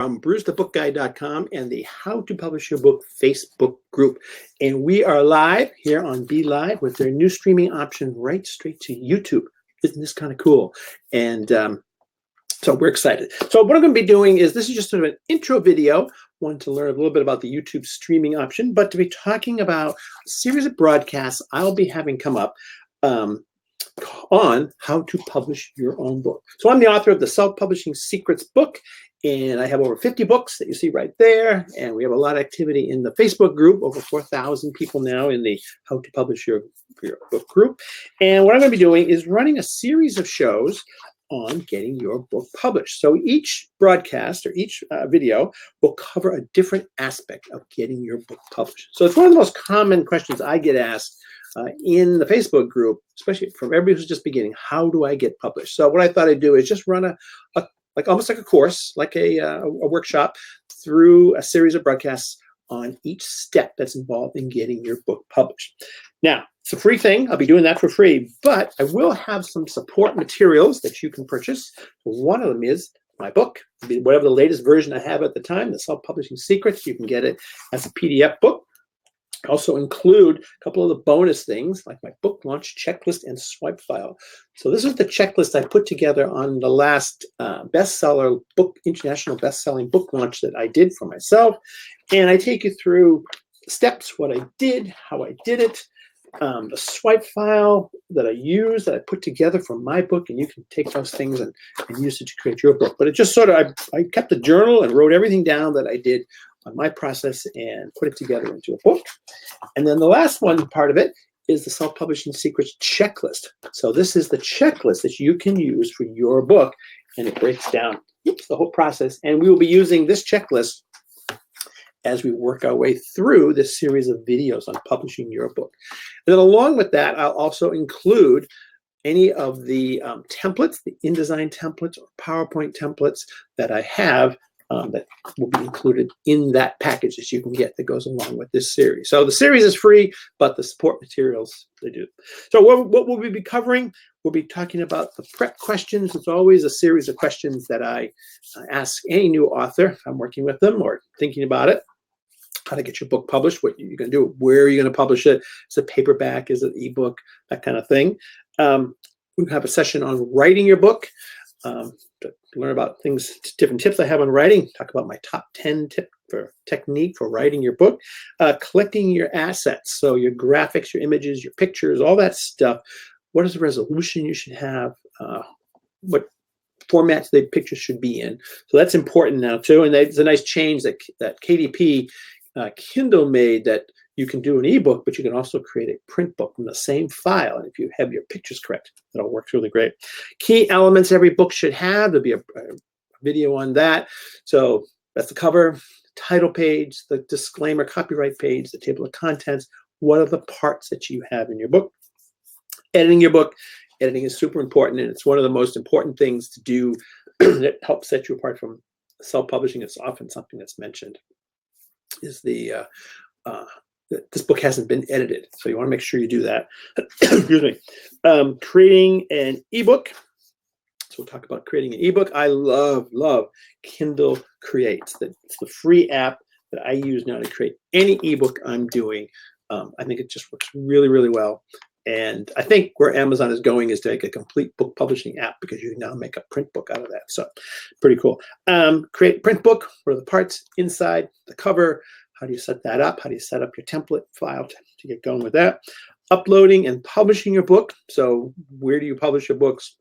from BruceTheBookGuy.com and the How to Publish Your Book Facebook group. And we are live here on Be Live with their new streaming option right straight to YouTube. Isn't this kind of cool? And so we're excited. So what I'm going to be doing is, this is just sort of an intro video, one to learn a little bit about the YouTube streaming option, but to be talking about a series of broadcasts I'll be having come up on how to publish your own book. So I'm the author of the Self-Publishing Secrets book, and I have over 50 books that you see right there. And we have a lot of activity in the Facebook group, over 4,000 people now in the How to Publish Your Book group. And what I'm going to be doing is running a series of shows on getting your book published. So each broadcast or each video will cover a different aspect of getting your book published. So it's one of the most common questions I get asked in the Facebook group, especially from everybody who's just beginning. How do I get published? So what I thought I'd do is just run almost like a course, like a workshop, through a series of broadcasts on each step that's involved in getting your book published. Now, it's a free thing. I'll be doing that for free, but I will have some support materials that you can purchase. One of them is my book, whatever the latest version I have at the time, the Self-Publishing Secrets. You can get it as a PDF book. I also include a couple of the bonus things like my book launch checklist and swipe file. So this is the checklist I put together on the last international best-selling book launch that I did for myself. And I take you through steps, what I did, how I did it, the swipe file that I use, that I put together for my book, and you can take those things and use it to create your book. But it just sort of, I kept a journal and wrote everything down that I did on my process and put it together into a book. And then the last one part of it is the Self-Publishing Secrets checklist. So this is the checklist that you can use for your book, and it breaks down the whole process. And we will be using this checklist as we work our way through this series of videos on publishing your book. And then along with that, I'll also include any of the templates, the InDesign templates or PowerPoint templates that I have that will be included in that package that you can get that goes along with this series. So the series is free, but the support materials, they do. So what will we be covering? We'll be talking about the prep questions. It's always a series of questions that I ask any new author if I'm working with them or thinking about it. How to get your book published, what you're going to do, where are you going to publish it? Is it paperback? Is it ebook? That kind of thing. We have a session on writing your book. To learn about things, different tips I have on writing, talk about my top 10 technique for writing your book, collecting your assets, so your graphics, your images, your pictures, all that stuff. What is the resolution you should have? What formats the pictures should be in? So that's important now too. And there's a nice change that KDP Kindle made, that you can do an ebook, but you can also create a print book from the same file. And if you have your pictures correct, that'll work really great. Key elements every book should have. There'll be a video on that. So that's the cover, title page, the disclaimer, copyright page, the table of contents. What are the parts that you have in your book? Editing your book. Editing is super important, and it's one of the most important things to do that helps set you apart from self-publishing. It's often something that's mentioned, is this book hasn't been edited. So you want to make sure you do that. Excuse me. Creating an ebook. So we'll talk about creating an ebook. I love Kindle Creates. It's the free app that I use now to create any ebook I'm doing. I think it just works really, really well. And I think where Amazon is going is to make a complete book publishing app, because you can now make a print book out of that. So pretty cool. Create a print book. What are the parts inside, the cover? How do you set that up? How do you set up your template file to get going with that? Uploading and publishing your book. So where do you publish your books?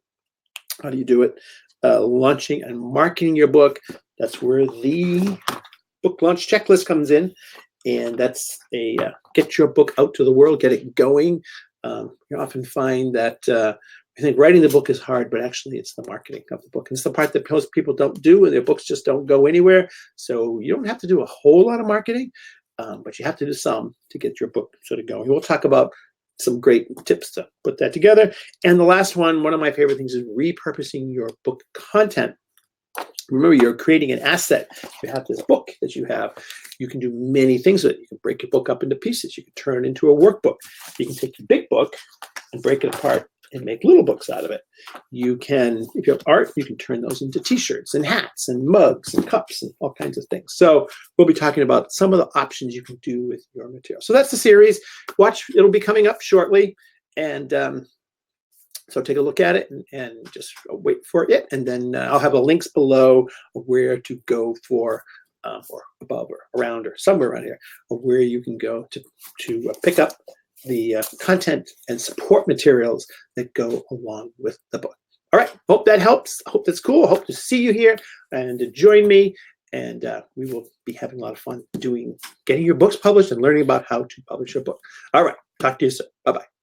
How do you do it? Launching and marketing your book. That's where the book launch checklist comes in. And that's a get your book out to the world, get it going. You often find that I think writing the book is hard, but actually it's the marketing of the book. And it's the part that most people don't do, and their books just don't go anywhere. So you don't have to do a whole lot of marketing, but you have to do some to get your book sort of going. We'll talk about some great tips to put that together. And the last one of my favorite things, is repurposing your book content. Remember, you're creating an asset. You have this book that you have. You can do many things with it. You can break your book up into pieces. You can turn it into a workbook. You can take your big book and break it apart and make little books out of it. You can, if you have art, you can turn those into t-shirts and hats and mugs and cups and all kinds of things. So we'll be talking about some of the options you can do with your material. So that's the series. Watch, it'll be coming up shortly. And so take a look at it and just wait for it. And then I'll have the links below of where to go for, or above or around or somewhere around here, of where you can go to pick up the content and support materials that go along with the book. All right, hope that helps. Hope that's cool. Hope to see you here and to join me. And we will be having a lot of fun getting your books published and learning about how to publish your book. All right, talk to you soon. Bye-bye.